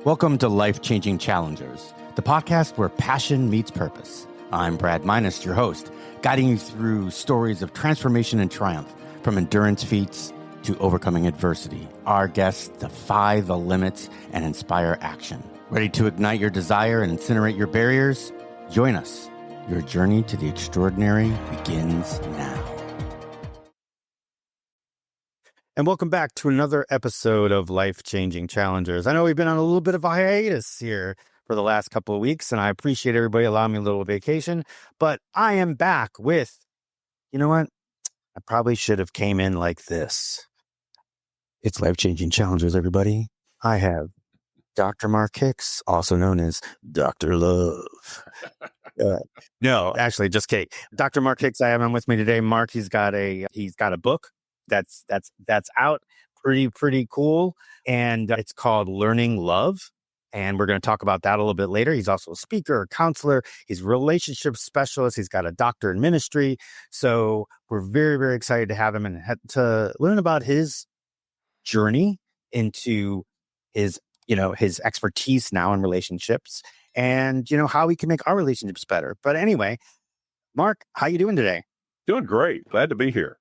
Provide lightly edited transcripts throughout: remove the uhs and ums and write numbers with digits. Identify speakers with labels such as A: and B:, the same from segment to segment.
A: Welcome to Life-Changing Challengers, the podcast where passion meets purpose. I'm Brad Minus, your host, guiding you through stories of transformation and triumph, from endurance feats to overcoming adversity. Our guests defy the limits and inspire action. Ready to ignite your desire and incinerate your barriers? Join us. Your journey to the extraordinary begins now. And welcome back to another episode of Life-Changing Challengers. I know we've been on a little bit of a hiatus here for the last couple of weeks, and I appreciate everybody allowing me a little vacation, but I am back with, you know what? I probably should have came in like this. It's Life-Changing Challengers, everybody. I have Dr. Mark Hicks, also known as Dr. Love. No, actually, just kidding. Dr. Mark Hicks, I have him with me today. Mark, he's got a book that's out, pretty cool, and it's called Learning Love, and we're going to talk about that a little bit later. He's also a speaker, a counselor, he's a relationship specialist, he's got a doctorate in ministry, so we're very excited to have him and to learn about his journey into his expertise now in relationships, and how we can make our relationships better. But anyway, Mark, how you doing today?
B: Doing great. Glad to be here.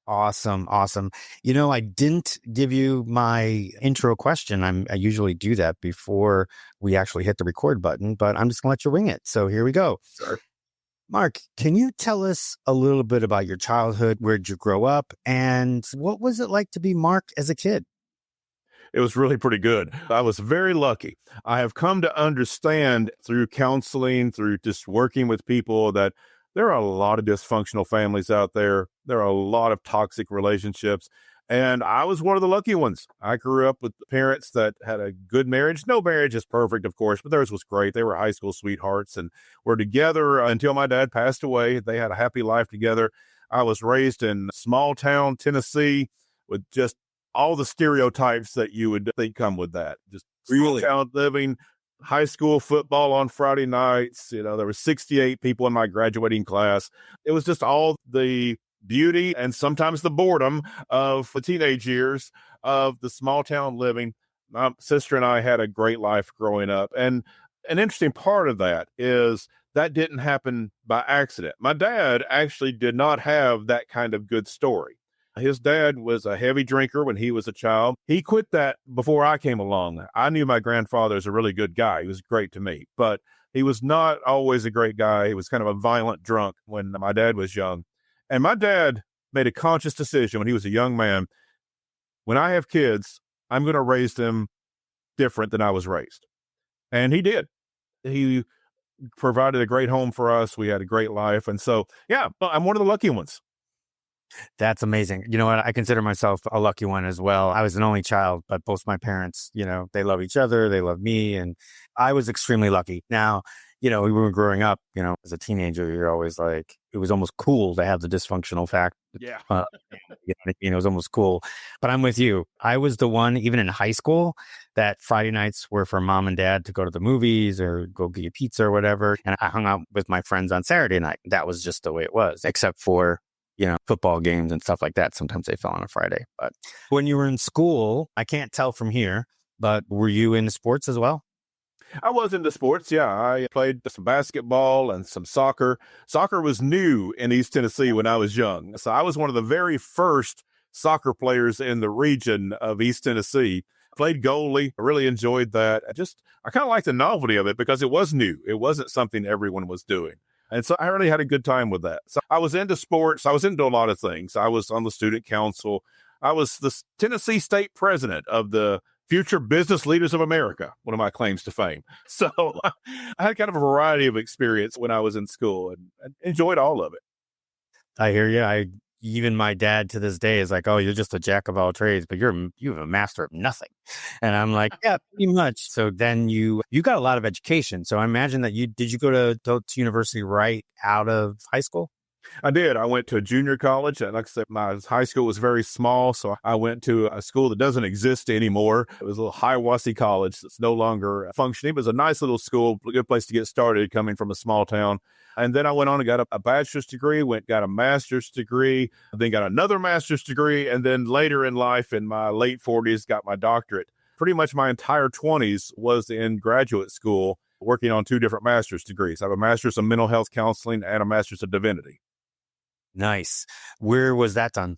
A: Awesome. I didn't give you my intro question. I usually do that before we actually hit the record button, but I'm just gonna let you wing it. So here we go.
B: Sure.
A: Mark, can you tell us a little bit about your childhood? Where'd you grow up? And what was it like to be Mark as a kid?
B: It was really pretty good. I was very lucky. I have come to understand through counseling, through just working with people, that there are a lot of dysfunctional families out there. There are a lot of toxic relationships. And I was one of the lucky ones. I grew up with parents that had a good marriage. No marriage is perfect, of course, but theirs was great. They were high school sweethearts and were together until my dad passed away. They had a happy life together. I was raised in small town Tennessee with just all the stereotypes that you would think come with that. Just small town living, high school football on Friday nights. There were 68 people in my graduating class. It was just all the beauty and sometimes the boredom of the teenage years of the small town living. My sister and I had a great life growing up. And an interesting part of that is that didn't happen by accident. My dad actually did not have that kind of good story. His dad was a heavy drinker when he was a child. He quit that before I came along. I knew my grandfather as a really good guy. He was great to me, but he was not always a great guy. He was kind of a violent drunk when my dad was young. And my dad made a conscious decision when he was a young man. When I have kids, I'm going to raise them different than I was raised. And he did. He provided a great home for us. We had a great life. And so, yeah, I'm one of the lucky ones.
A: That's amazing. You know what? I consider myself a lucky one as well. I was an only child, but both my parents, they love each other. They love me. And I was extremely lucky. Now, we were growing up, as a teenager, you're always like, it was almost cool to have the dysfunctional fact.
B: Yeah.
A: It was almost cool. But I'm with you. I was the one, even in high school, that Friday nights were for mom and dad to go to the movies or go get pizza or whatever. And I hung out with my friends on Saturday night. That was just the way it was, except for football games and stuff like that. Sometimes they fell on a Friday. But when you were in school, I can't tell from here, but were you into sports as well?
B: I was into sports. Yeah. I played some basketball and some soccer. Soccer was new in East Tennessee when I was young. So I was one of the very first soccer players in the region of East Tennessee. Played goalie. I really enjoyed that. I kind of liked the novelty of it because it was new. It wasn't something everyone was doing. And so I really had a good time with that. So I was into sports. I was into a lot of things. I was on the student council. I was the Tennessee state president of the Future Business Leaders of America, one of my claims to fame. So I had kind of a variety of experience when I was in school and enjoyed all of it.
A: I hear you. Even my dad to this day is like, oh, you're just a jack of all trades, but you're a master of nothing. And I'm like, yeah, pretty much. So then you got a lot of education. So I imagine that did you go to university right out of high school?
B: I did. I went to a junior college. And like I said, my high school was very small. So I went to a school that doesn't exist anymore. It was a little Hiawassee College that's no longer functioning. It was a nice little school, a good place to get started coming from a small town. And then I went on and got a bachelor's degree, got a master's degree, then got another master's degree. And then later in life, in my late 40s, got my doctorate. pretty much my entire 20s was in graduate school working on 2 different master's degrees. I have a master's in mental health counseling and a master's in divinity.
A: Nice. Where was that done?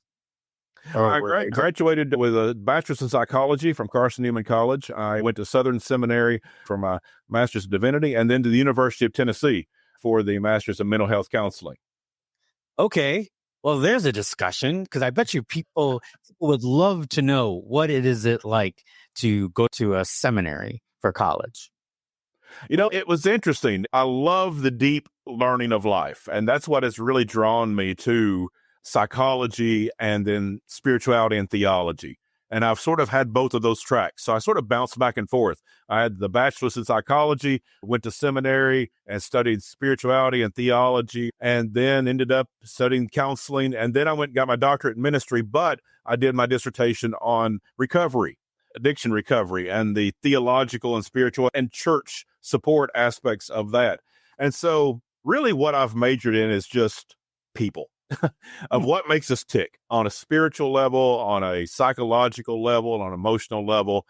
B: I graduated with a bachelor's in psychology from Carson Newman College. I went to Southern Seminary for my master's in divinity, and then to the University of Tennessee for the master's in mental health counseling.
A: Okay. Well, there's a discussion, because I bet you people would love to know what it is like to go to a seminary for college.
B: It was interesting. I love the deep learning of life, and that's what has really drawn me to psychology and then spirituality and theology. And I've sort of had both of those tracks. So I sort of bounced back and forth. I had the bachelor's in psychology, went to seminary and studied spirituality and theology, and then ended up studying counseling. And then I went and got my doctorate in ministry, but I did my dissertation on recovery, addiction recovery, and the theological and spiritual and church support aspects of that. And so really what I've majored in is just people. Of what makes us tick on a spiritual level, on a psychological level, on an emotional level.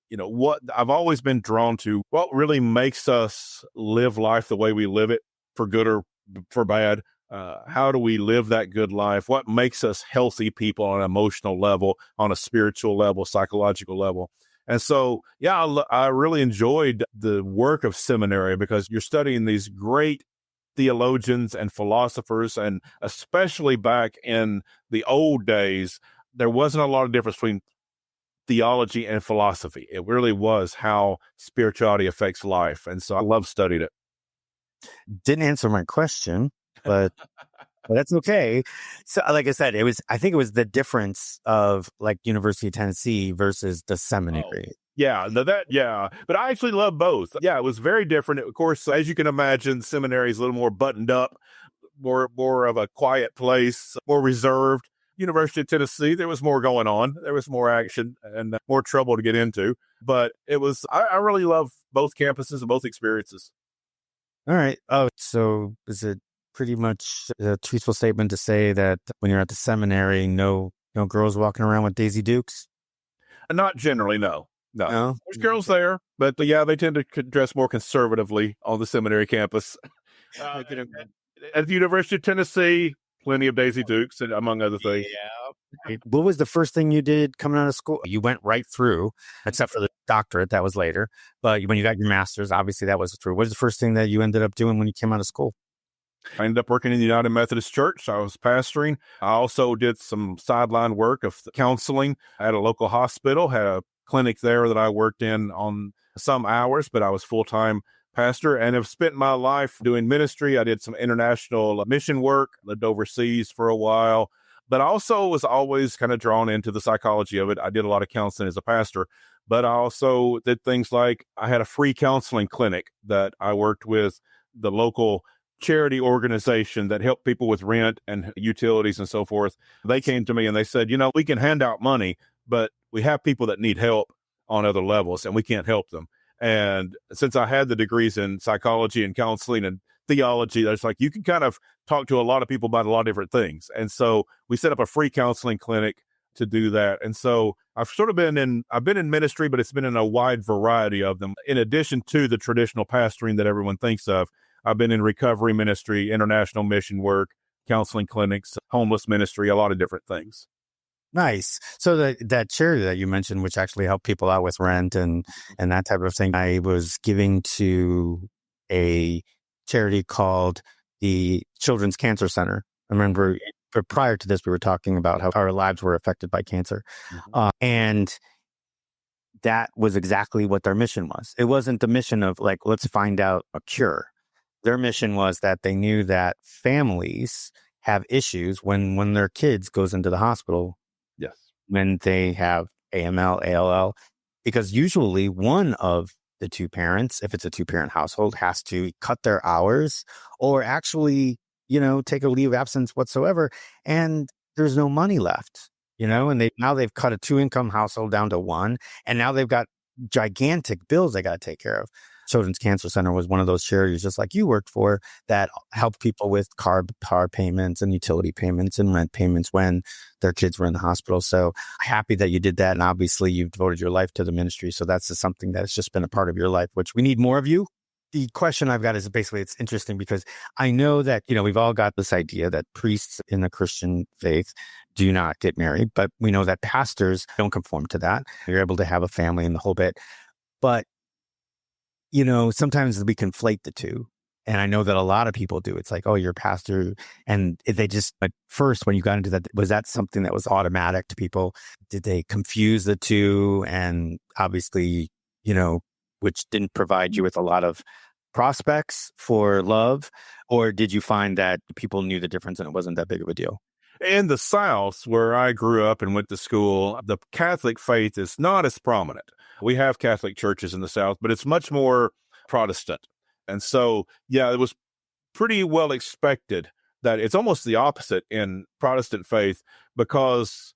B: What I've always been drawn to, what really makes us live life the way we live it, for good or for bad. How do we live that good life? What makes us healthy people on an emotional level, on a spiritual level, psychological level? And so, yeah, I really enjoyed the work of seminary, because you're studying these great theologians and philosophers, and especially back in the old days, there wasn't a lot of difference between theology and philosophy. It really was how spirituality affects life. And so I love studying it.
A: Didn't answer my question, but that's okay. So like I said, I think it was the difference of like University of Tennessee versus the seminary.
B: Oh. Yeah, but I actually love both. Yeah, it was very different. Of course, as you can imagine, seminary is a little more buttoned up, more of a quiet place, more reserved. University of Tennessee, there was more going on. There was more action and more trouble to get into. But I really love both campuses and both experiences.
A: All right. Oh, so is it pretty much a truthful statement to say that when you're at the seminary, no girls walking around with Daisy Dukes?
B: Not generally, no.
A: No?
B: There's girls there, but yeah, they tend to dress more conservatively on the seminary campus. At the University of Tennessee, plenty of Daisy Dukes, among other things.
A: Yeah. What was the first thing you did coming out of school? You went right through, except for the doctorate, that was later. But when you got your master's, obviously that was through. What was the first thing that you ended up doing when you came out of school?
B: I ended up working in the United Methodist Church. I was pastoring. I also did some sideline work of counseling at a local hospital, had a clinic there that I worked in on some hours, but I was full-time pastor, and have spent my life doing ministry. I did some international mission work, lived overseas for a while, but also was always kind of drawn into the psychology of it. I did a lot of counseling as a pastor, but I also did things like I had a free counseling clinic that I worked with the local charity organization that helped people with rent and utilities and so forth. They came to me and they said, we can hand out money, but we have people that need help on other levels and we can't help them. And since I had the degrees in psychology and counseling and theology, there's like, you can kind of talk to a lot of people about a lot of different things. And so we set up a free counseling clinic to do that. And so I've been in ministry, but it's been in a wide variety of them. In addition to the traditional pastoring that everyone thinks of, I've been in recovery ministry, international mission work, counseling clinics, homeless ministry, a lot of different things.
A: Nice. So that charity that you mentioned, which actually helped people out with rent and that type of thing, I was giving to a charity called the Children's Cancer Center. I remember, but prior to this, we were talking about how our lives were affected by cancer. Mm-hmm. And that was exactly what their mission was. It wasn't the mission of like, let's find out a cure. Their mission was that they knew that families have issues when their kids goes into the hospital.
B: Yes.
A: When they have AML, ALL, because usually one of the two parents, if it's a 2-parent household, has to cut their hours or actually, take a leave of absence whatsoever. And there's no money left, and now they've cut a 2-income household down to 1. And now they've got gigantic bills they got to take care of. Children's Cancer Center was one of those charities, just like you worked for, that helped people with car payments and utility payments and rent payments when their kids were in the hospital. So happy that you did that. And obviously you've devoted your life to the ministry. So that's just something that's just been a part of your life, which we need more of you. The question I've got is basically, it's interesting because I know that, we've all got this idea that priests in the Christian faith do not get married, but we know that pastors don't conform to that. You're able to have a family and the whole bit. But, sometimes we conflate the two. And I know that a lot of people do. It's like, oh, you're a pastor. And they just, at first, when you got into that, was that something that was automatic to people? Did they confuse the two? And obviously, which didn't provide you with a lot of prospects for love? Or did you find that people knew the difference and it wasn't that big of a deal?
B: In the South, where I grew up and went to school, the Catholic faith is not as prominent. We have Catholic churches in the South, but it's much more Protestant. And so, it was pretty well expected that it's almost the opposite in Protestant faith, because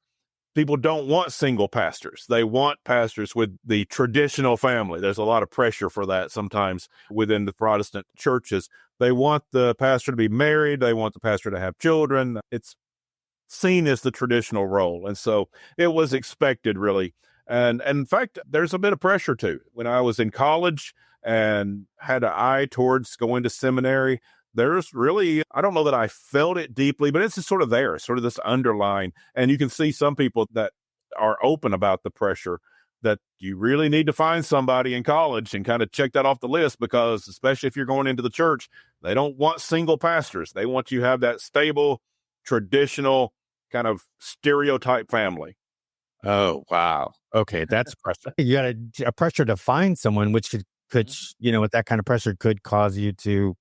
B: people don't want single pastors. They want pastors with the traditional family. There's a lot of pressure for that sometimes within the Protestant churches. They want the pastor to be married. They want the pastor to have children. It's seen as the traditional role. And so it was expected, really. And in fact, there's a bit of pressure too. When I was in college and had an eye towards going to seminary, there's really, I don't know that I felt it deeply, but it's just sort of there, sort of this underline. And you can see some people that are open about the pressure, that you really need to find somebody in college and kind of check that off the list, because especially if you're going into the church, they don't want single pastors. They want you to have that stable, traditional kind of stereotype family.
A: Oh, wow. Okay. That's pressure. You got a pressure to find someone, which could, with that kind of pressure could cause you to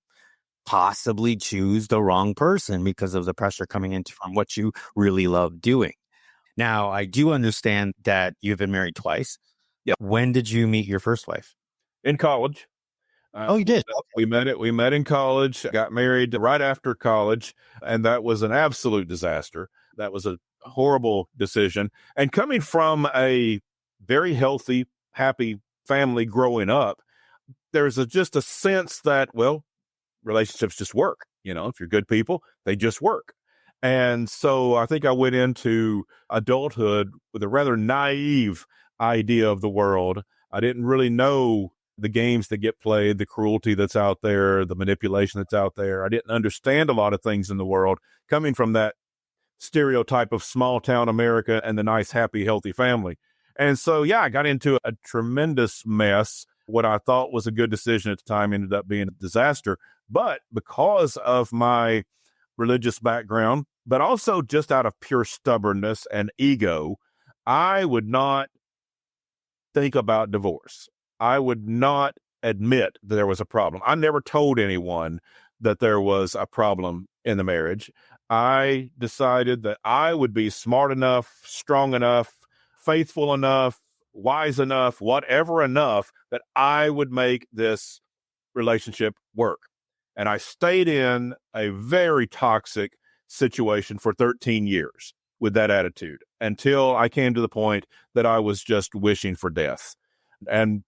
A: possibly choose the wrong person because of the pressure coming into from what you really love doing. Now, I do understand that you've been married twice.
B: Yeah.
A: When did you meet your first wife?
B: In college.
A: Oh, you did?
B: Okay. We met in college, got married right after college, and that was an absolute disaster. That was a horrible decision. And coming from a very healthy, happy family growing up, there's just a sense that, well, relationships just work. If you're good people, they just work. And so I think I went into adulthood with a rather naive idea of the world. I didn't really know the games that get played, the cruelty that's out there, the manipulation that's out there. I didn't understand a lot of things in the world coming from that stereotype of small town America and the nice, happy, healthy family. And so, I got into a tremendous mess. What I thought was a good decision at the time ended up being a disaster. But because of my religious background, but also just out of pure stubbornness and ego, I would not think about divorce. I would not admit that there was a problem. I never told anyone that there was a problem in the marriage. I decided that I would be smart enough, strong enough, faithful enough, wise enough, whatever enough, that I would make this relationship work. And I stayed in a very toxic situation for 13 years with that attitude until I came to the point that I was just wishing for death and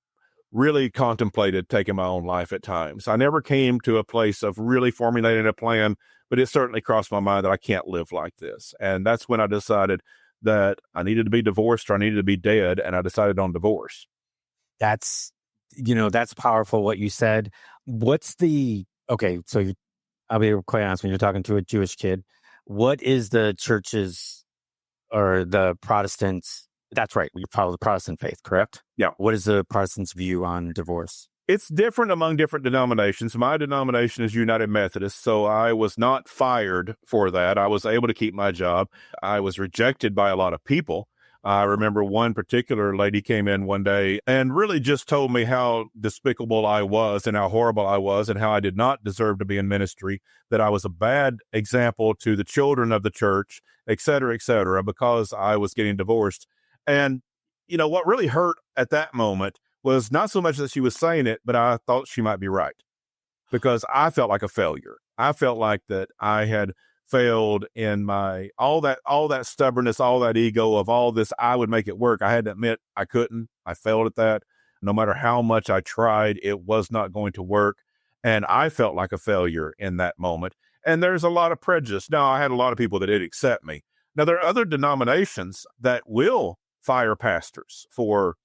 B: really contemplated taking my own life at times. I never came to a place of really formulating a plan, but it certainly crossed my mind that I can't live like this. And that's when I decided that I needed to be divorced or I needed to be dead. And I decided on divorce.
A: That's powerful what you said. Okay, so I'll be quite honest, when you're talking to a Jewish kid, what is the church's or the Protestants? That's right. You follow the Protestant faith, correct?
B: Yeah.
A: What is the Protestants' view on divorce?
B: It's different among different denominations. My denomination is United Methodist, so I was not fired for that. I was able to keep my job. I was rejected by a lot of people. I remember one particular lady came in one day and really just told me how despicable I was and how horrible I was and how I did not deserve to be in ministry, that I was a bad example to the children of the church, et cetera, because I was getting divorced. And, what really hurt at that moment was not so much that she was saying it, but I thought she might be right, because I felt like a failure. I felt like that I had failed in my all that stubbornness, all that ego of all this. I would make it work. I had to admit I couldn't. I failed at that. No matter how much I tried, it was not going to work. And I felt like a failure in that moment. And there's a lot of prejudice. Now, I had a lot of people that did accept me. Now, there are other denominations that will fire pastors for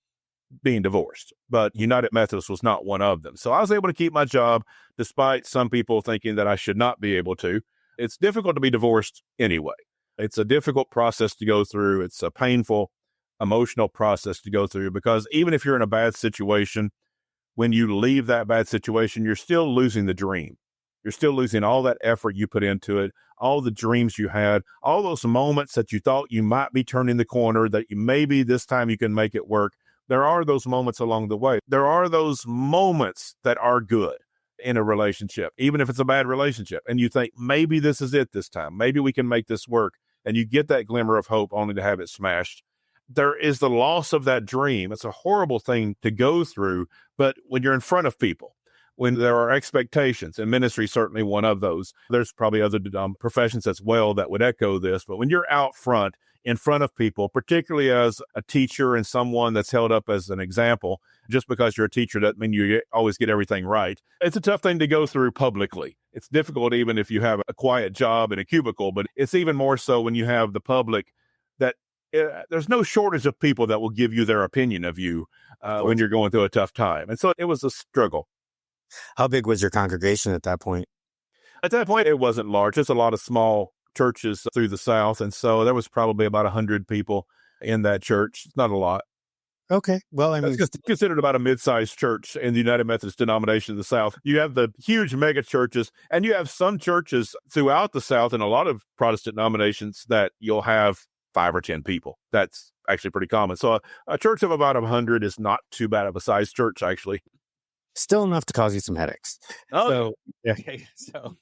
B: being divorced, but United Methodist was not one of them. So I was able to keep my job despite some people thinking that I should not be able to. It's difficult to be divorced anyway. It's a difficult process to go through. It's a painful, emotional process to go through because even if you're in a bad situation, when you leave that bad situation, you're still losing the dream. You're still losing all that effort you put into it, all the dreams you had, all those moments that you thought you might be turning the corner, that you maybe this time you can make it work. There are those moments along the way. There are those moments that are good in a relationship, even if it's a bad relationship. And you think, maybe this is it this time. Maybe we can make this work. And you get that glimmer of hope only to have it smashed. There is the loss of that dream. It's a horrible thing to go through. But when you're in front of people, when there are expectations, and ministry is certainly one of those, there's probably other professions as well that would echo this. But when you're out front, in front of people, particularly as a teacher and someone that's held up as an example, just because you're a teacher doesn't mean you always get everything right. It's a tough thing to go through publicly. It's difficult even if you have a quiet job in a cubicle, but it's even more so when you have the public that there's no shortage of people that will give you their opinion of you when you're going through a tough time. And so it was a struggle.
A: How big was your congregation at that point?
B: At that point, it wasn't large. It's a lot of small churches through the South. And so there was probably about 100 people in that church. It's not a lot.
A: Okay. Well, I mean,
B: it's considered about a mid-sized church in the United Methodist denomination of the South. You have the huge mega churches, and you have some churches throughout the South and a lot of Protestant denominations that you'll have 5 or 10 people. That's actually pretty common. So a church of about 100 is not too bad of a size church, actually.
A: Still enough to cause you some headaches.
B: Oh,
A: so, yeah. So,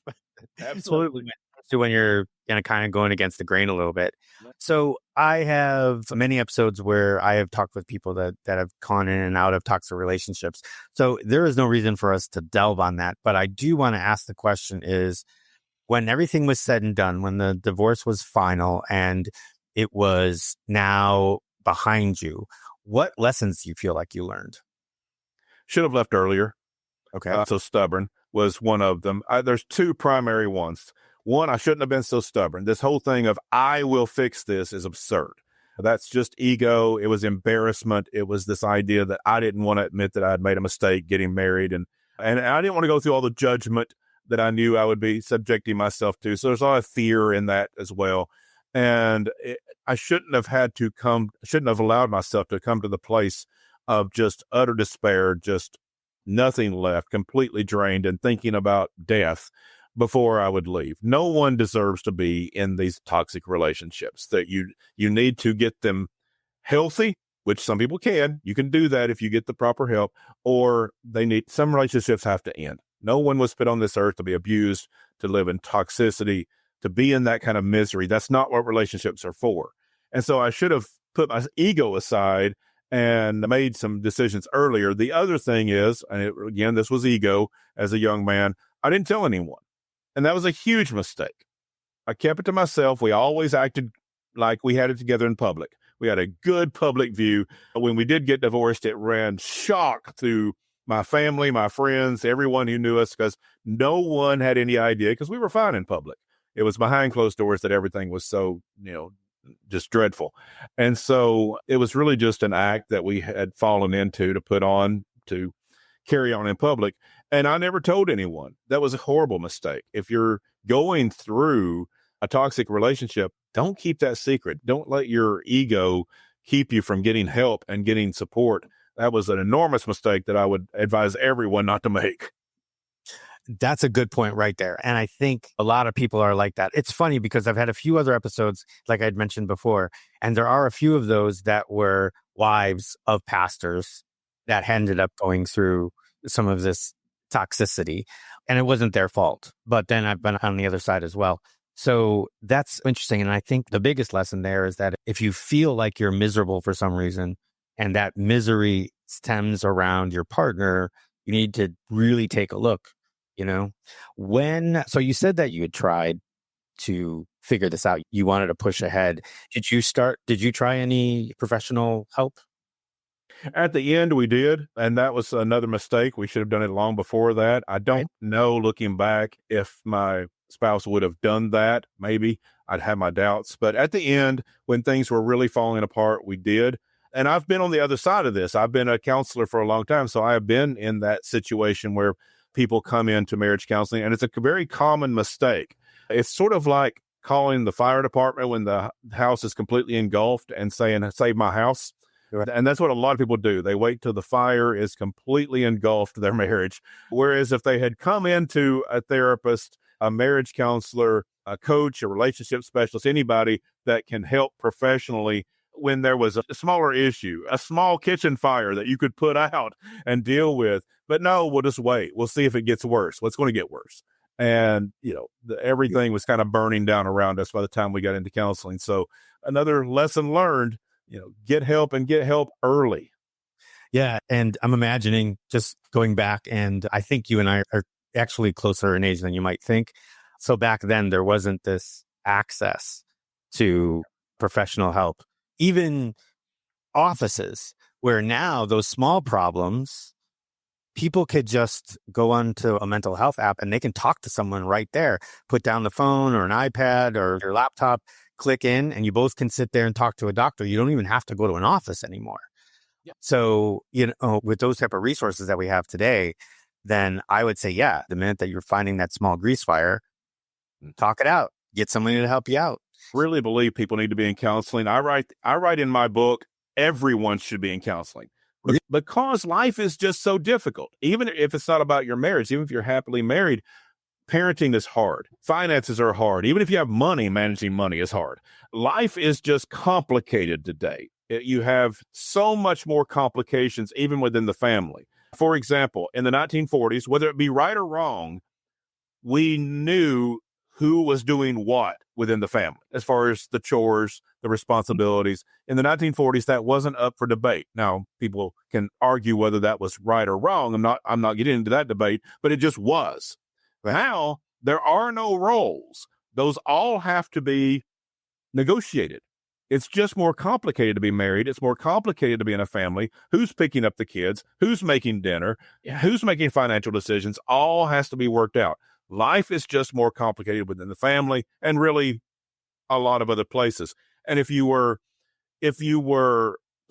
B: absolutely.
A: So when you're kind of going against the grain a little bit. So I have many episodes where I have talked with people that have gone in and out of toxic relationships. So there is no reason for us to delve on that. But I do want to ask the question is, when everything was said and done, when the divorce was final and it was now behind you, what lessons do you feel like you learned?
B: Should have left earlier.
A: Okay.
B: So stubborn was one of them. There's 2 primary ones. One, I shouldn't have been so stubborn. This whole thing of I will fix this is absurd. That's just ego. It was embarrassment. It was this idea that I didn't want to admit that I'd made a mistake getting married. And I didn't want to go through all the judgment that I knew I would be subjecting myself to. So there's a lot of fear in that as well. And I shouldn't have allowed myself to come to the place of just utter despair, just nothing left, completely drained and thinking about death before I would leave. No one deserves to be in these toxic relationships. That you need to get them healthy, which some people can. You can do that if you get the proper help, or some relationships have to end. No one was put on this earth to be abused, to live in toxicity, to be in that kind of misery. That's not what relationships are for. And so I should have put my ego aside and made some decisions earlier. The other thing is, again, this was ego as a young man, I didn't tell anyone. And that was a huge mistake. I kept it to myself. We always acted like we had it together in public. We had a good public view. When we did get divorced, it ran shock through my family, my friends, everyone who knew us, because no one had any idea, because we were fine in public. It was behind closed doors that everything was so, just dreadful. And so it was really just an act that we had fallen into to put on, to carry on in public. And I never told anyone. That was a horrible mistake. If you're going through a toxic relationship, don't keep that secret. Don't let your ego keep you from getting help and getting support. That was an enormous mistake that I would advise everyone not to make.
A: That's a good point right there. And I think a lot of people are like that. It's funny because I've had a few other episodes, like I'd mentioned before, and there are a few of those that were wives of pastors that ended up going through some of this toxicity, and it wasn't their fault. But then I've been on the other side as well. So that's interesting. And I think the biggest lesson there is that if you feel like you're miserable for some reason, and that misery stems around your partner, you need to really take a look. So you said that you had tried to figure this out. You wanted to push ahead. Did you try any professional help?
B: At the end, we did, and that was another mistake. We should have done it long before that. I
A: Right.
B: don't know, looking back, if my spouse would have done that. Maybe I'd have my doubts. But at the end, when things were really falling apart, we did. And I've been on the other side of this. I've been a counselor for a long time. So I have been in that situation where people come into marriage counseling, and it's a very common mistake. It's sort of like calling the fire department when the house is completely engulfed and saying, save my house.
A: Right.
B: And that's what a lot of people do. They wait till the fire is completely engulfed their marriage. Whereas if they had come into a therapist, a marriage counselor, a coach, a relationship specialist, anybody that can help professionally when there was a smaller issue, a small kitchen fire that you could put out and deal with. But no, we'll just wait. We'll see if it gets worse. What's going to get worse? And, everything was kind of burning down around us by the time we got into counseling. So another lesson learned, get help and get help early.
A: Yeah. And I'm imagining just going back, and I think you and I are actually closer in age than you might think. So back then, there wasn't this access to professional help, even offices, where now those small problems, people could just go onto a mental health app and they can talk to someone right there, put down the phone or an iPad or your laptop, click in, and you both can sit there and talk to a doctor. You don't even have to go to an office anymore.
B: Yeah.
A: So, with those type of resources that we have today, then I would say, yeah, the minute that you're finding that small grease fire, talk it out, get somebody to help you out.
B: Really believe people need to be in counseling. I write in my book, everyone should be in counseling. Because life is just so difficult. Even if it's not about your marriage, even if you're happily married, parenting is hard. Finances are hard. Even if you have money, managing money is hard. Life is just complicated today. You have so much more complications even within the family. For example, in the 1940s, whether it be right or wrong, we knew who was doing what within the family as far as the chores, the responsibilities. In the 1940s, that wasn't up for debate. Now, people can argue whether that was right or wrong. I'm not getting into that debate, but it just was. Now, there are no roles. Those all have to be negotiated. It's just more complicated to be married. It's more complicated to be in a family. Who's picking up the kids? Who's making dinner? Who's making financial decisions? All has to be worked out. Life is just more complicated within the family and really a lot of other places. And if you were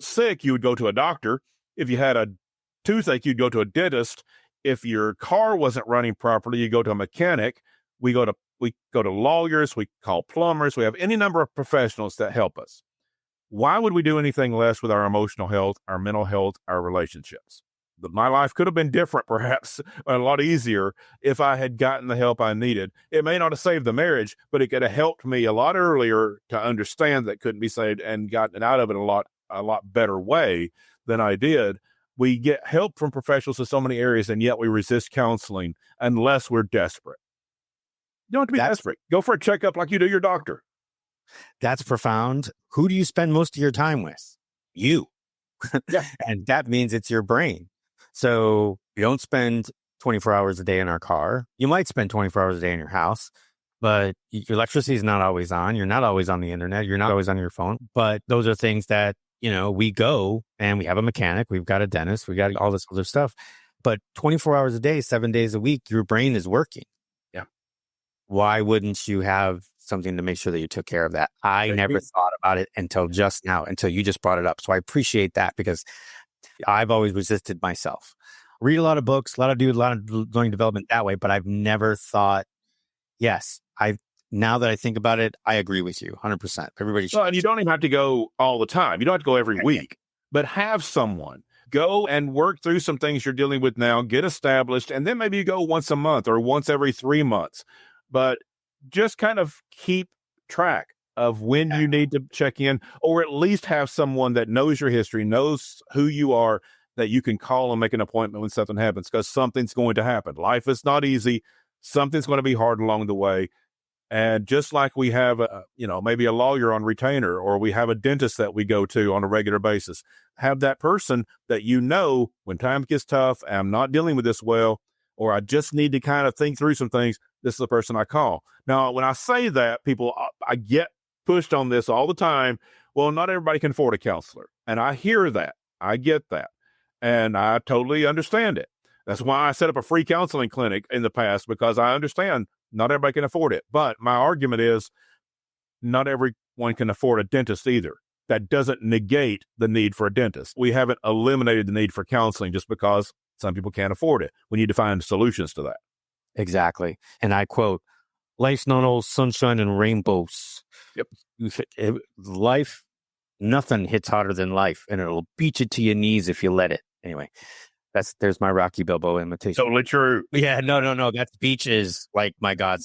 B: sick, you would go to a doctor. If you had a toothache, you'd go to a dentist. If your car wasn't running properly, you go to a mechanic. We go to lawyers. We call plumbers. We have any number of professionals that help us. Why would we do anything less with our emotional health, our mental health, our relationships? My life could have been different, perhaps a lot easier if I had gotten the help I needed. It may not have saved the marriage, but it could have helped me a lot earlier to understand that couldn't be saved and gotten out of it a lot better way than I did. We get help from professionals in so many areas, and yet we resist counseling unless we're desperate. You don't have to be desperate. Go for a checkup like you do your doctor.
A: That's profound. Who do you spend most of your time with? You.
B: Yeah.
A: And that means it's your brain. So you don't spend 24 hours a day in our car. You might spend 24 hours a day in your house, but your electricity is not always on. You're not always on the internet. You're not always on your phone. But those are things that, we go and we have a mechanic. We've got a dentist. We got all this other stuff. But 24 hours a day, 7 days a week, your brain is working.
B: Yeah.
A: Why wouldn't you have something to make sure that you took care of that? I never thought about it until just now, until you just brought it up. So I appreciate that, because I've always resisted myself. Read a lot of books, do a lot of learning development that way, but I've never thought, yes, now that I think about it, I agree with you 100%. Everybody should.
B: Well, and you don't even have to go all the time. You don't have to go every week, but have someone go and work through some things you're dealing with now, get established, and then maybe you go once a month or once every 3 months. But just kind of keep track of when you need to check in, or at least have someone that knows your history, knows who you are, that you can call and make an appointment when something happens, because something's going to happen. Life is not easy. Something's going to be hard along the way. And just like we have, maybe a lawyer on retainer, or we have a dentist that we go to on a regular basis, have that person that when times gets tough, I'm not dealing with this well, or I just need to kind of think through some things, this is the person I call. Now, when I say that, I get pushed on this all the time. Well, not everybody can afford a counselor. And I hear that. I get that. And I totally understand it. That's why I set up a free counseling clinic in the past, because I understand not everybody can afford it. But my argument is not everyone can afford a dentist either. That doesn't negate the need for a dentist. We haven't eliminated the need for counseling just because some people can't afford it. We need to find solutions to that.
A: Exactly. And I quote, life's not all sunshine and rainbows.
B: Yep.
A: Life, nothing hits harder than life, and it'll beat you to your knees if you let it. Anyway, there's my Rocky Balboa imitation.
B: Totally true.
A: Yeah, no. That's beach is like my God.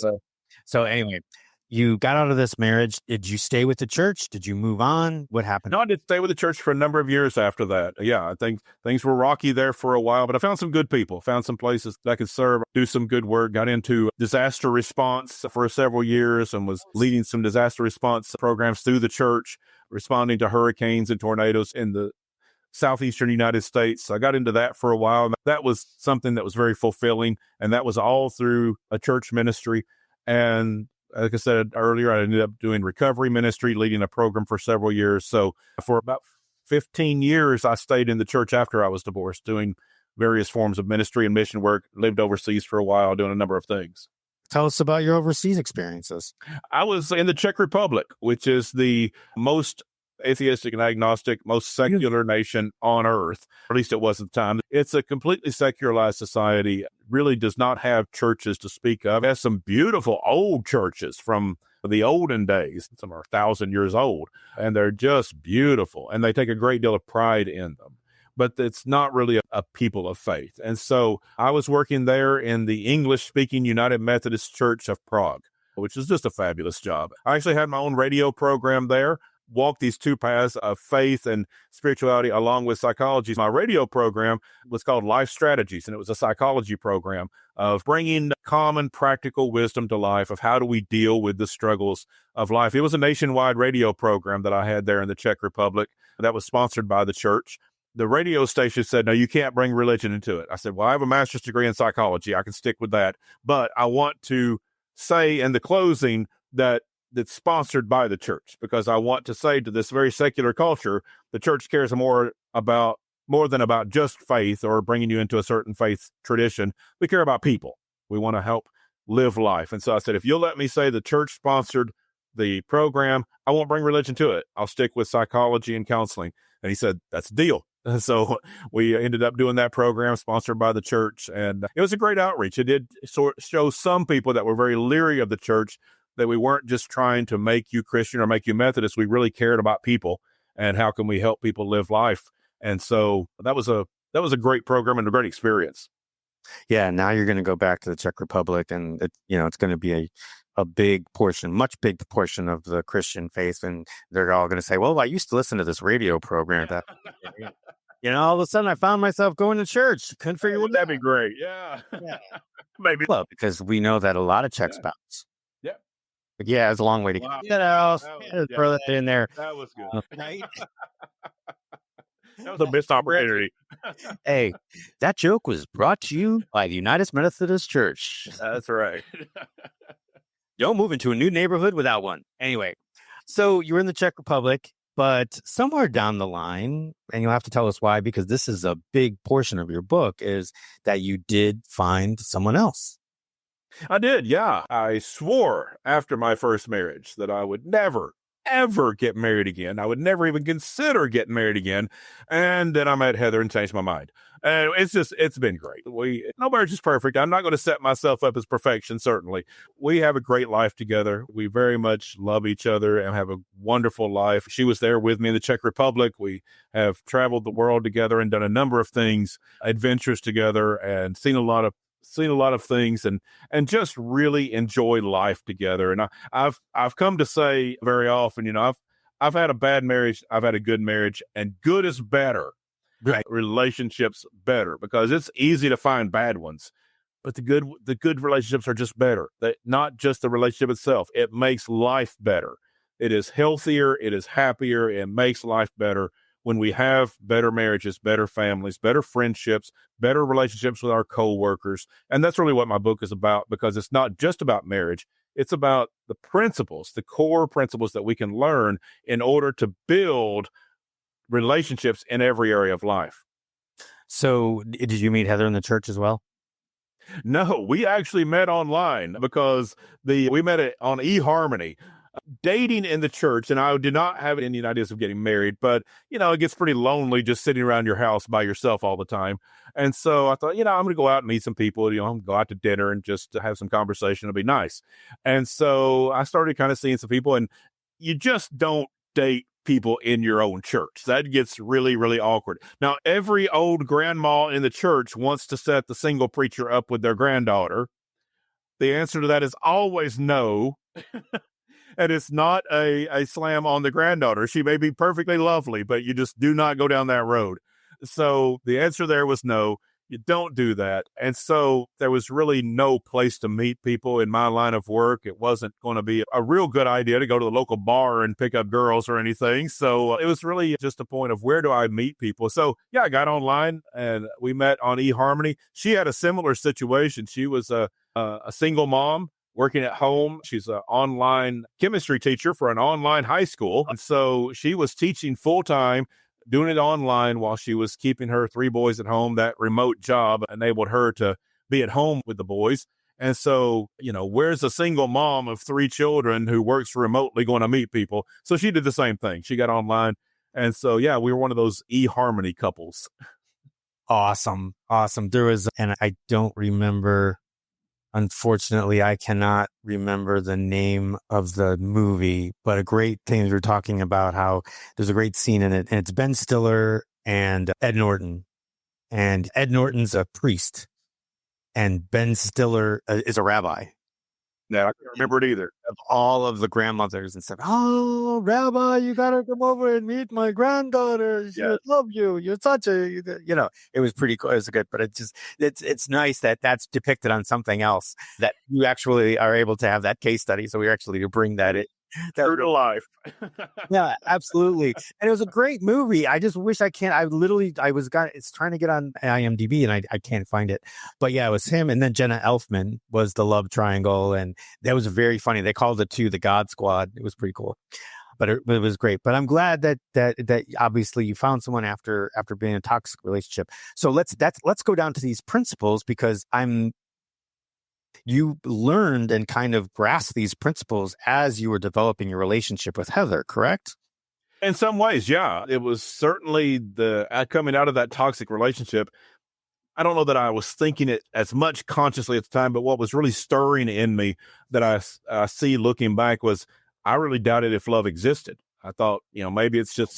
A: So anyway, you got out of this marriage. Did you stay with the church? Did you move on? What happened?
B: No, I did stay with the church for a number of years after that. Yeah, I think things were rocky there for a while, but I found some good people, found some places that I could serve, do some good work, got into disaster response for several years and was leading some disaster response programs through the church, responding to hurricanes and tornadoes in the southeastern United States. I got into that for a while. That was something that was very fulfilling, and that was all through a church ministry. And like I said earlier, I ended up doing recovery ministry, leading a program for several years. So for about 15 years, I stayed in the church after I was divorced, doing various forms of ministry and mission work, lived overseas for a while, doing a number of things.
A: Tell us about your overseas experiences.
B: I was in the Czech Republic, which is the most atheistic and agnostic, most secular nation on earth. At least it was at the time. It's a completely secularized society, really does not have churches to speak of. It has some beautiful old churches from the olden days. Some are 1,000 years old, and they're just beautiful, and they take a great deal of pride in them. But it's not really a people of faith. And so I was working there in the English-speaking United Methodist Church of Prague, which is just a fabulous job. I actually had my own radio program there, walked these two paths of faith and spirituality along with psychology. My radio program was called Life Strategies, and it was a psychology program of bringing common practical wisdom to life of how do we deal with the struggles of life. It was a nationwide radio program that I had there in the Czech Republic that was sponsored by the church. The radio station said, no, you can't bring religion into it. I said, well, I have a master's degree in psychology. I can stick with that. But I want to say in the closing that that's sponsored by the church, because I want to say to this very secular culture, the church cares more than about just faith or bringing you into a certain faith tradition. We care about people. We want to help live life. And so I said, if you'll let me say the church sponsored the program, I won't bring religion to it. I'll stick with psychology and counseling. And he said, that's a deal. And so we ended up doing that program sponsored by the church. And it was a great outreach. It did show some people that were very leery of the church that we weren't just trying to make you Christian or make you Methodist. We really cared about people and how can we help people live life. And so that was a great program and a great experience.
A: Yeah. Now you're going to go back to the Czech Republic, and it's going to be a big portion of the Christian faith. And they're all going to say, well, I used to listen to this radio program that, all of a sudden I found myself going to church. Couldn't figure what
B: that'd be great. Yeah. Maybe.
A: Well, because we know that a lot of Czechs bounce.
B: Yeah.
A: But yeah, it's a long way to get. Throw that in there.
B: That was good. That was a missed opportunity.
A: Hey, that joke was brought to you by the United Methodist Church.
B: That's right.
A: Don't move into a new neighborhood without one. Anyway, so you were in the Czech Republic, but somewhere down the line, and you'll have to tell us why, because this is a big portion of your book, is that you did find someone else.
B: I did, yeah. I swore after my first marriage that I would never, ever get married again. I would never even consider getting married again. And then I met Heather and changed my mind. And it's been great. No marriage is perfect. I'm not going to set myself up as perfection, certainly. We have a great life together. We very much love each other and have a wonderful life. She was there with me in the Czech Republic. We have traveled the world together and done a number of things, adventures together, and seen a lot of things and just really enjoy life together. And I've come to say very often, I've had a bad marriage, I've had a good marriage, and good is better. Right. Relationships better, because it's easy to find bad ones, but the good relationships are just better. Not just the relationship itself. It makes life better. It is healthier. It is happier. It makes life better when we have better marriages, better families, better friendships, better relationships with our coworkers. And that's really what my book is about, because it's not just about marriage. It's about the principles, the core principles that we can learn in order to build relationships in every area of life.
A: So did you meet Heather in the church as well?
B: No, we actually met online because we met it on eHarmony. Dating in the church, and I did not have any ideas of getting married, but it gets pretty lonely just sitting around your house by yourself all the time. And so I thought, I'm going to go out and meet some people, go out to dinner and just have some conversation. It'll be nice. And so I started kind of seeing some people, and you just don't date people in your own church. That gets really, really awkward. Now, every old grandma in the church wants to set the single preacher up with their granddaughter. The answer to that is always no. And it's not a slam on the granddaughter. She may be perfectly lovely, but you just do not go down that road. So the answer there was no. You don't do that. And so there was really no place to meet people in my line of work. It wasn't going to be a real good idea to go to the local bar and pick up girls or anything. So it was really just a point of where do I meet people? So yeah, I got online and we met on eHarmony. She had a similar situation. She was a single mom working at home. She's an online chemistry teacher for an online high school. And so she was teaching full time, doing it online while she was keeping her 3 boys at home. That remote job enabled her to be at home with the boys. And so, where's a single mom of 3 children who works remotely going to meet people? So she did the same thing. She got online. And so, yeah, we were one of those eHarmony couples.
A: Awesome. There was, and I don't remember. Unfortunately, I cannot remember the name of the movie, but a great thing we were talking about how there's a great scene in it, and it's Ben Stiller and Ed Norton. And Ed Norton's a priest, and Ben Stiller is a rabbi.
B: Yeah, I can't remember it either.
A: Of all of the grandmothers and stuff. Oh, Rabbi, you got to come over and meet my granddaughter. She would love you. You're such a, it was pretty cool. It was good, but it's nice that that's depicted on something else, that you actually are able to have that case study. So we actually to bring that in.
B: True to life.
A: Yeah, absolutely. And it was a great movie. I just wish it's trying to get on IMDb and I can't find it. But yeah, it was him. And then Jenna Elfman was the love triangle. And that was very funny. They called it too, the God Squad. It was pretty cool. But it was great. But I'm glad that obviously you found someone after being in a toxic relationship. So let's go down to these principles, because you learned and kind of grasped these principles as you were developing your relationship with Heather, correct?
B: In some ways, yeah. It was certainly coming out of that toxic relationship. I don't know that I was thinking it as much consciously at the time, but what was really stirring in me that I see looking back was I really doubted if love existed. I thought, maybe it's just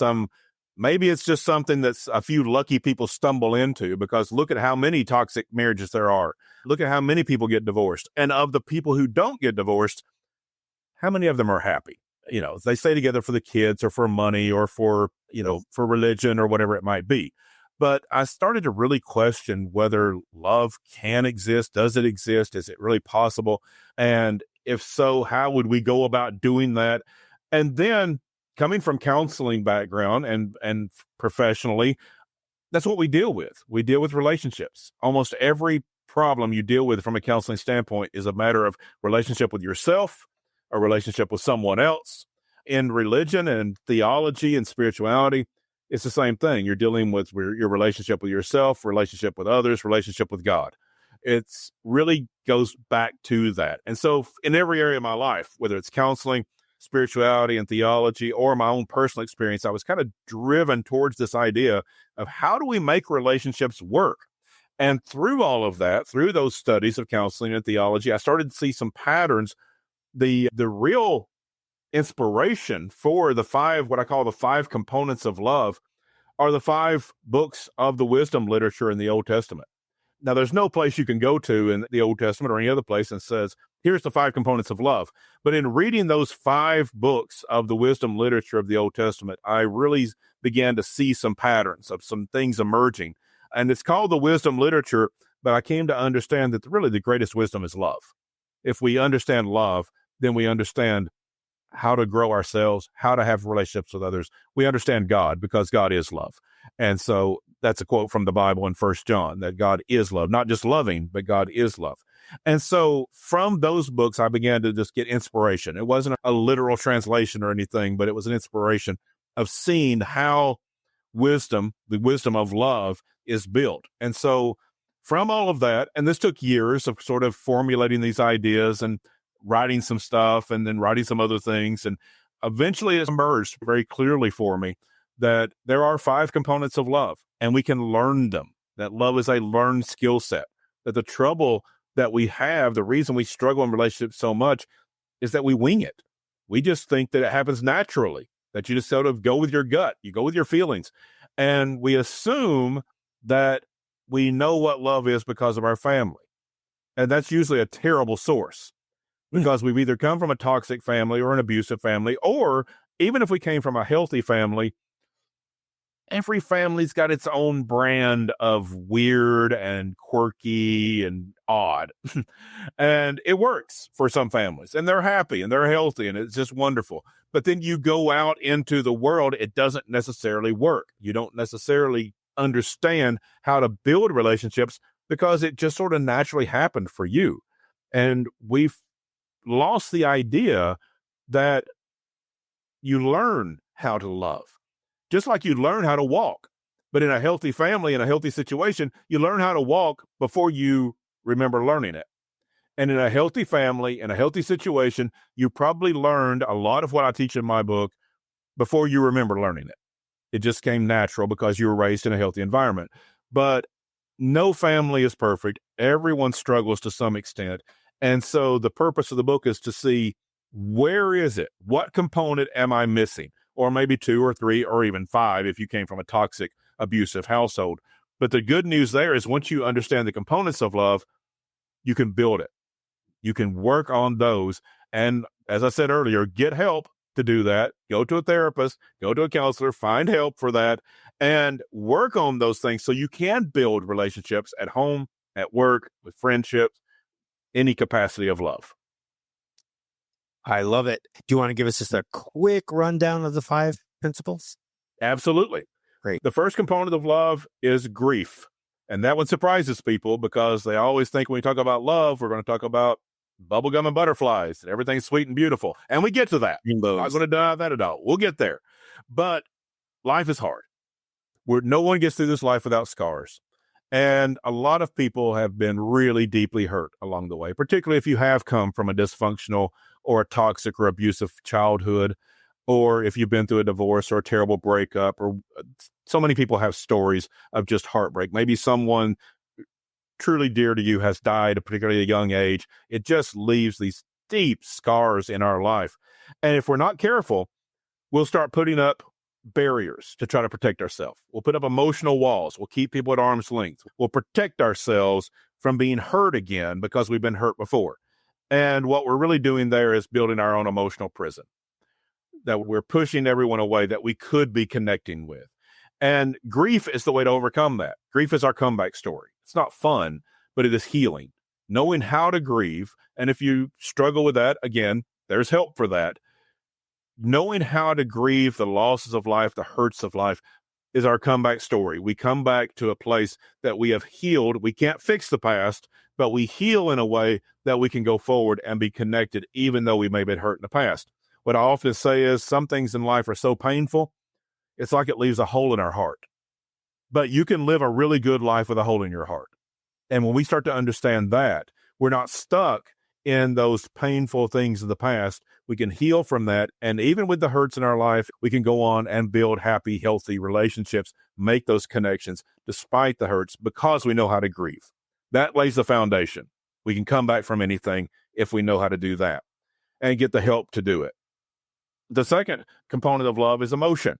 B: something that's a few lucky people stumble into, because look at how many toxic marriages there are. Look at how many people get divorced. And of the people who don't get divorced, how many of them are happy? They stay together for the kids or for money or for religion or whatever it might be. But I started to really question whether love can exist. Does it exist? Is it really possible? And if so, how would we go about doing that? And then coming from counseling background and professionally, that's what we deal with. We deal with relationships. Almost every problem you deal with from a counseling standpoint is a matter of relationship with yourself, a relationship with someone else. In religion and theology and spirituality, it's the same thing. You're dealing with your relationship with yourself, relationship with others, relationship with God. It's really goes back to that. And so in every area of my life, whether it's counseling, spirituality and theology, or my own personal experience, I was kind of driven towards this idea of how do we make relationships work? And through all of that, through those studies of counseling and theology, I started to see some patterns. The real inspiration for what I call the 5 components of love are the 5 books of the wisdom literature in the Old Testament. Now, there's no place you can go to in the Old Testament or any other place and says, here's the 5 components of love. But in reading those 5 books of the wisdom literature of the Old Testament, I really began to see some patterns of some things emerging. And it's called the wisdom literature, but I came to understand that really the greatest wisdom is love. If we understand love, then we understand how to grow ourselves, how to have relationships with others. We understand God, because God is love. And so that's a quote from the Bible in 1 John, that God is love, not just loving, but God is love. And so from those books, I began to just get inspiration. It wasn't a literal translation or anything, but it was an inspiration of seeing how wisdom, the wisdom of love, is built. And so from all of that, and this took years of sort of formulating these ideas and writing some stuff and then writing some other things. And eventually it emerged very clearly for me that there are 5 components of love and we can learn them, that love is a learned skill set, that the trouble that we have, the reason we struggle in relationships so much is that we wing it. We just think that it happens naturally, that you just sort of go with your gut, you go with your feelings. And we assume that we know what love is because of our family. And that's usually a terrible source because we've either come from a toxic family or an abusive family, or even if we came from a healthy family, every family's got its own brand of weird and quirky and odd. And it works for some families and they're happy and they're healthy and it's just wonderful. But then you go out into the world, it doesn't necessarily work. You don't necessarily understand how to build relationships because it just sort of naturally happened for you. And we've lost the idea that you learn how to love. Just like you learn how to walk. But in a healthy family, in a healthy situation, you learn how to walk before you remember learning it. And in a healthy family, in a healthy situation, you probably learned a lot of what I teach in my book before you remember learning it. It just came natural because you were raised in a healthy environment. But no family is perfect. Everyone struggles to some extent. And so the purpose of the book is to see, where is it? What component am I missing? Or maybe 2 or 3 or even 5 if you came from a toxic, abusive household. But the good news there is once you understand the components of love, you can build it. You can work on those. And as I said earlier, get help to do that. Go to a therapist, go to a counselor, find help for that, and work on those things so you can build relationships at home, at work, with friendships, any capacity of love.
A: I love it. Do you want to give us just a quick rundown of the 5 principles?
B: Absolutely.
A: Great.
B: The first component of love is grief. And that one surprises people because they always think when we talk about love, we're going to talk about bubblegum and butterflies and everything's sweet and beautiful. And we get to that.
A: Rainbows.
B: I'm not going to deny that at all. We'll get there. But life is hard. No one gets through this life without scars. And a lot of people have been really deeply hurt along the way, particularly if you have come from a dysfunctional or a toxic or abusive childhood, or if you've been through a divorce or a terrible breakup, or so many people have stories of just heartbreak. Maybe someone truly dear to you has died at a particularly young age. It just leaves these deep scars in our life. And if we're not careful, we'll start putting up barriers to try to protect ourselves. We'll put up emotional walls. We'll keep people at arm's length. We'll protect ourselves from being hurt again because we've been hurt before. And what we're really doing there is building our own emotional prison, that we're pushing everyone away that we could be connecting with. And grief is the way to overcome that. Grief is our comeback story. It's not fun, but it is healing. Knowing how to grieve. And if you struggle with that, again, there's help for that. Knowing how to grieve the losses of life, the hurts of life, is our comeback story. We come back to a place that we have healed. We can't fix the past, but we heal in a way that we can go forward and be connected, even though we may have been hurt in the past. What I often say is some things in life are so painful, it's like it leaves a hole in our heart. But you can live a really good life with a hole in your heart. And when we start to understand that, we're not stuck in those painful things of the past. We can heal from that. And even with the hurts in our life, we can go on and build happy, healthy relationships, make those connections despite the hurts because we know how to grieve. That lays the foundation. We can come back from anything if we know how to do that and get the help to do it. The second component of love is emotion.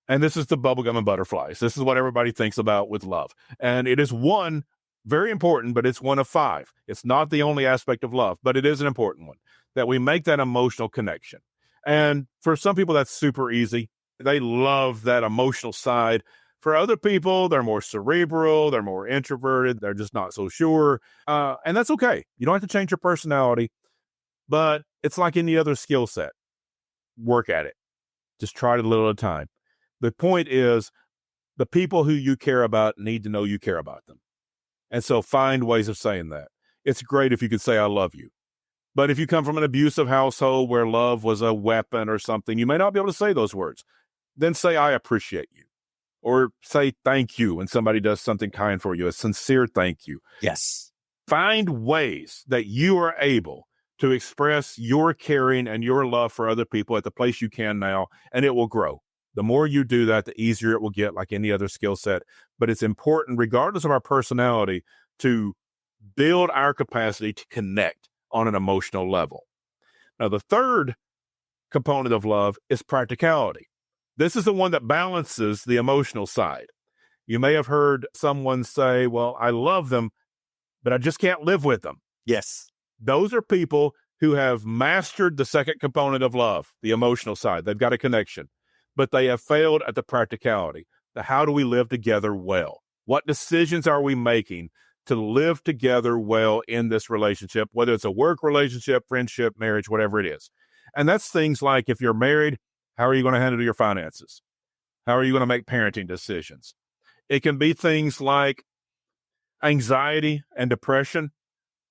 B: And this is the bubblegum and butterflies. This is what everybody thinks about with love. And it is one very important, but it's one of 5. It's not the only aspect of love, but it is an important one, that we make that emotional connection. And for some people, that's super easy. They love that emotional side. For other people, they're more cerebral, they're more introverted, they're just not so sure. And that's okay. You don't have to change your personality, but it's like any other skill set. Work at it. Just try it a little at a time. The point is, the people who you care about need to know you care about them. And so find ways of saying that. It's great if you could say, I love you. But if you come from an abusive household where love was a weapon or something, you may not be able to say those words. Then say, I appreciate you. or say thank you when somebody does something kind for you, a sincere thank you.
A: Yes.
B: Find ways that you are able to express your caring and your love for other people at the place you can now, and it will grow. The more you do that, the easier it will get, like any other skill set. But it's important, regardless of our personality, to build our capacity to connect on an emotional level. Now, the third component of love is practicality. This is the one that balances the emotional side. You may have heard someone say, well, I love them, but I just can't live with them.
A: Yes.
B: Those are people who have mastered the second component of love, the emotional side. They've got a connection, but they have failed at the practicality. The how do we live together well? What decisions are we making to live together well in this relationship, whether it's a work relationship, friendship, marriage, whatever it is? And that's things like, if you're married, how are you going to handle your finances? How are you going to make parenting decisions? It can be things like anxiety and depression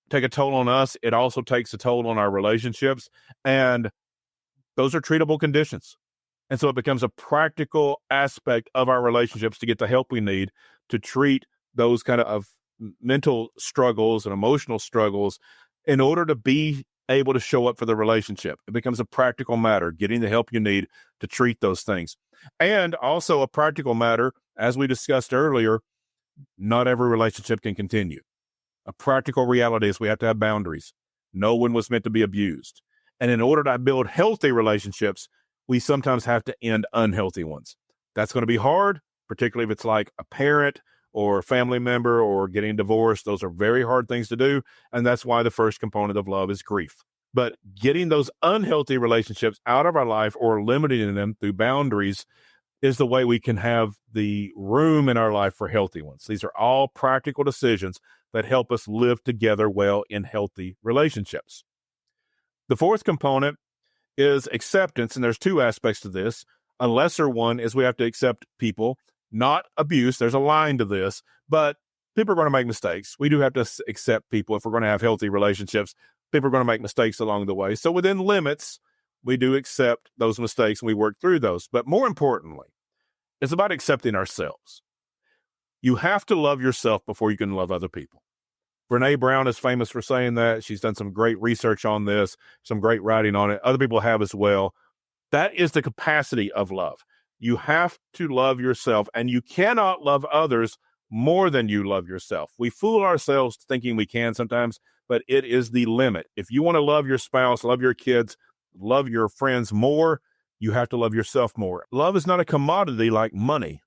B: take a toll on us. It also takes a toll on our relationships. And those are treatable conditions. And so it becomes a practical aspect of our relationships to get the help we need to treat those kind of mental struggles and emotional struggles in order to be able to show up for the relationship. It becomes a practical matter, getting the help you need to treat those things. And also a practical matter, as we discussed earlier, not every relationship can continue. A practical reality is we have to have boundaries. No one was meant to be abused. And in order to build healthy relationships, we sometimes have to end unhealthy ones. That's going to be hard, particularly if it's like a parent or a family member or getting divorced. Those are very hard things to do. And that's why the first component of love is grief. But getting those unhealthy relationships out of our life or limiting them through boundaries is the way we can have the room in our life for healthy ones. These are all practical decisions that help us live together well in healthy relationships. The fourth component is acceptance, and there's two aspects to this. A lesser one is we have to accept people, not abuse. There's a line to this, but people are going to make mistakes. We do have to accept people if we're going to have healthy relationships. People are going to make mistakes along the way. So within limits, we do accept those mistakes and we work through those. But more importantly, it's about accepting ourselves. You have to love yourself before you can love other people. Brene Brown is famous for saying that. She's done some great research on this, some great writing on it. Other people have as well. That is the capacity of love. You have to love yourself, and you cannot love others more than you love yourself. We fool ourselves thinking we can sometimes, but it is the limit. If you want to love your spouse, love your kids, love your friends more, you have to love yourself more. Love is not a commodity like money.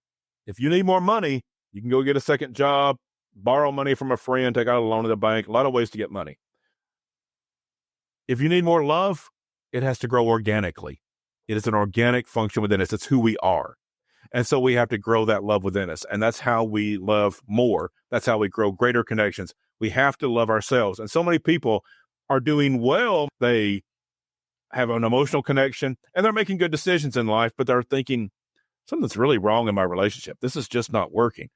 B: If you need more money, you can go get a second job, borrow money from a friend, take out a loan at the bank, a lot of ways to get money. If you need more love, it has to grow organically. It is an organic function within us. It's who we are. And so we have to grow that love within us. And that's how we love more. That's how we grow greater connections. We have to love ourselves. And so many people are doing well. They have an emotional connection and they're making good decisions in life, but they're thinking something's really wrong in my relationship. This is just not working.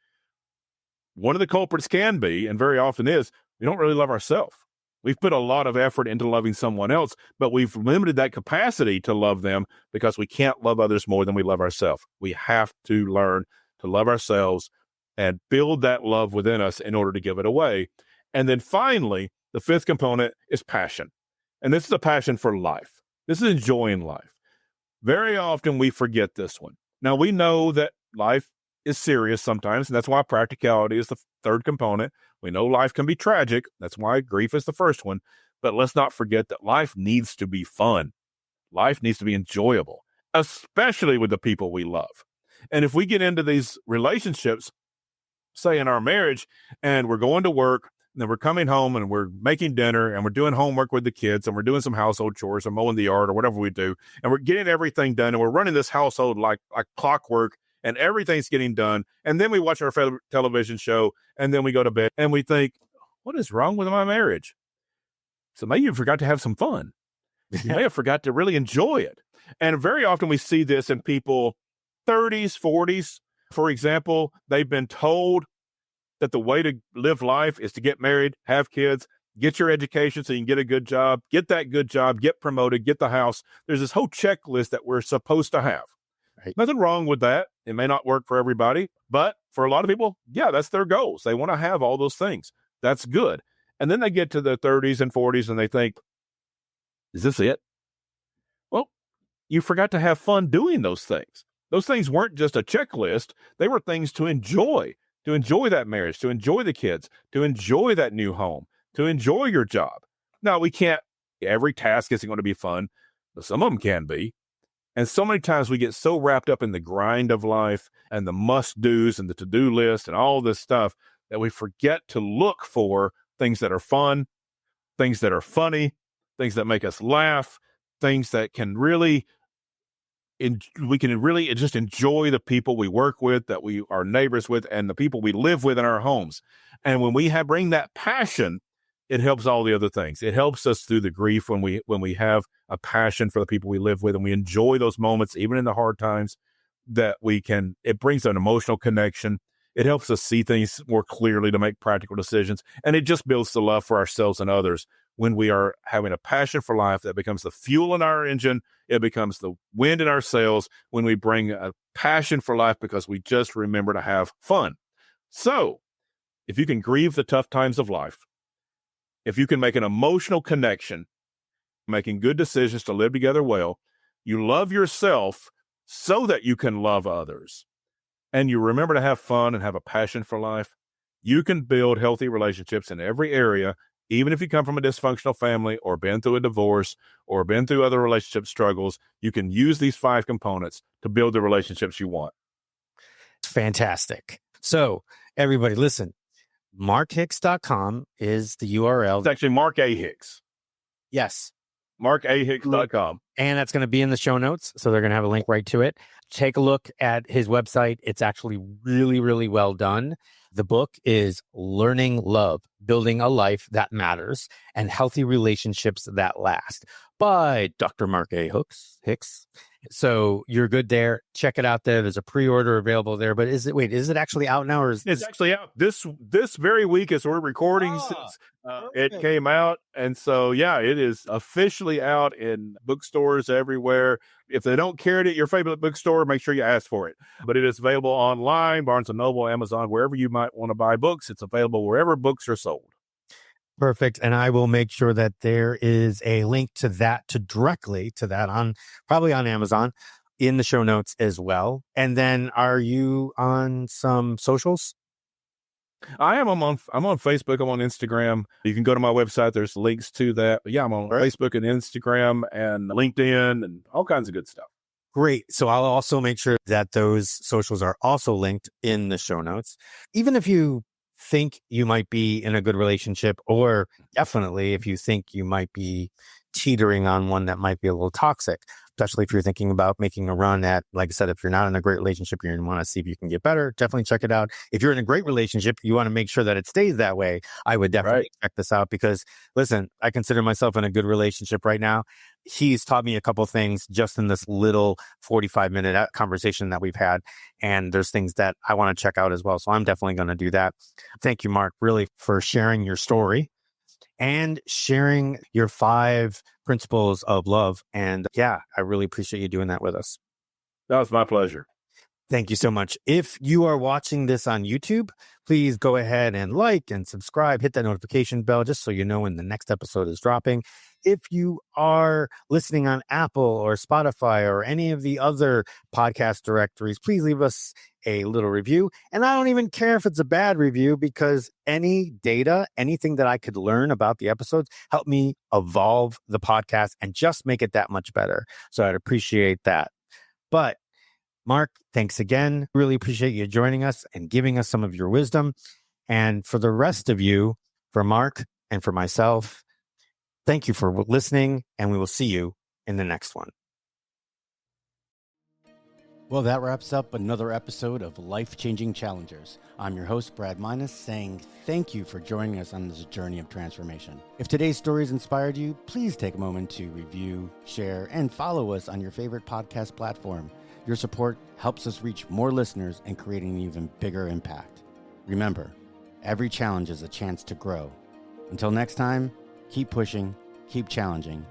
B: One of the culprits can be, and very often is, we don't really love ourselves. We've put a lot of effort into loving someone else, but we've limited that capacity to love them because we can't love others more than we love ourselves. We have to learn to love ourselves and build that love within us in order to give it away. And then finally, the fifth component is passion. And this is a passion for life. This is enjoying life. Very often we forget this one. Now, we know that life is serious sometimes, and that's why practicality is the third component. We know life can be tragic. That's why grief is the first one. But let's not forget that life needs to be fun. Life needs to be enjoyable, especially with the people we love. And if we get into these relationships, say in our marriage, and we're going to work, and then we're coming home and we're making dinner and we're doing homework with the kids and we're doing some household chores or mowing the yard or whatever we do, and we're getting everything done and we're running this household like clockwork, and everything's getting done. And then we watch our television show and then we go to bed and we think, what is wrong with my marriage? So maybe you forgot to have some fun. You may have forgot to really enjoy it. And very often we see this in people 30s, 40s. For example, they've been told that the way to live life is to get married, have kids, get your education so you can get a good job, get that good job, get promoted, get the house. There's this whole checklist that we're supposed to have.
A: Right.
B: Nothing wrong with that. It may not work for everybody, but for a lot of people, yeah, that's their goals. They want to have all those things. That's good. And then they get to their 30s and 40s and they think, is this it? Well, you forgot to have fun doing those things. Those things weren't just a checklist. They were things to enjoy that marriage, to enjoy the kids, to enjoy that new home, to enjoy your job. Now, we can't, every task isn't going to be fun, but some of them can be. And so many times we get so wrapped up in the grind of life and the must-dos and the to-do list and all this stuff that we forget to look for things that are fun, things that are funny, things that make us laugh, things that can really, we can really just enjoy the people we work with, that we are neighbors with, and the people we live with in our homes. And when we bring that passion, it helps all the other things. It helps us through the grief when we have a passion for the people we live with and we enjoy those moments, even in the hard times, that it brings an emotional connection. It helps us see things more clearly to make practical decisions. And it just builds the love for ourselves and others when we are having a passion for life that becomes the fuel in our engine. It becomes the wind in our sails when we bring a passion for life because we just remember to have fun. So if you can grieve the tough times of life, if you can make an emotional connection, making good decisions to live together well, you love yourself so that you can love others, and you remember to have fun and have a passion for life, you can build healthy relationships in every area, even if you come from a dysfunctional family or been through a divorce or been through other relationship struggles. You can use these 5 components to build the relationships you want.
A: Fantastic. So everybody listen, markhicks.com is the URL.
B: It's actually Mark A. Hicks.
A: Yes.
B: markahicks.com.
A: And that's going to be in the show notes. So they're going to have a link right to it. Take a look at his website. It's actually really, really well done. The book is Learning Love, Building a Life That Matters and Healthy Relationships That Last by Dr. Mark A. Hicks. So you're good there. Check it out there. There's a pre-order available there. But is it actually out now? Or
B: It's actually out this very week as we're recording. Since it came out. And so, yeah, it is officially out in bookstores everywhere. If they don't carry it at your favorite bookstore, make sure you ask for it. But it is available online, Barnes & Noble, Amazon, wherever you might want to buy books. It's available wherever books are sold.
A: Perfect. And I will make sure that there is a link to that, directly to that probably on Amazon in the show notes as well. And then are you on some socials?
B: I am. I'm on Facebook. I'm on Instagram. You can go to my website. There's links to that. But yeah, I'm on Facebook and Instagram and LinkedIn and all kinds of good stuff.
A: Great. So I'll also make sure that those socials are also linked in the show notes. Even if you think you might be in a good relationship, or definitely if you think you might be teetering on one that might be a little toxic, especially if you're thinking about making a run at, like I said, if you're not in a great relationship, you want to see if you can get better, definitely check it out. If you're in a great relationship, you want to make sure that it stays that way. I would definitely check this out because, listen, I consider myself in a good relationship right now. He's taught me a couple of things just in this little 45-minute conversation that we've had. And there's things that I want to check out as well. So I'm definitely going to do that. Thank you, Mark, really, for sharing your story and sharing your 5 principles of love. And yeah, I really appreciate you doing that with us.
B: That was my pleasure.
A: Thank you so much. If you are watching this on YouTube, please go ahead and like and subscribe, hit that notification bell just so you know when the next episode is dropping. If you are listening on Apple or Spotify or any of the other podcast directories, please leave us a little review. And I don't even care if it's a bad review, because any data, anything that I could learn about the episodes, help me evolve the podcast and just make it that much better. So I'd appreciate that. But Mark, thanks again. Really appreciate you joining us and giving us some of your wisdom. And for the rest of you, for Mark and for myself, thank you for listening, and we will see you in the next one. Well, that wraps up another episode of Life-Changing Challengers. I'm your host, Brad Minus, saying thank you for joining us on this journey of transformation. If today's stories inspired you, please take a moment to review, share, and follow us on your favorite podcast platform. Your support helps us reach more listeners and create an even bigger impact. Remember, every challenge is a chance to grow. Until next time, keep pushing, keep challenging,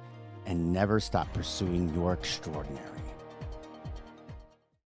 A: and never stop pursuing your extraordinary.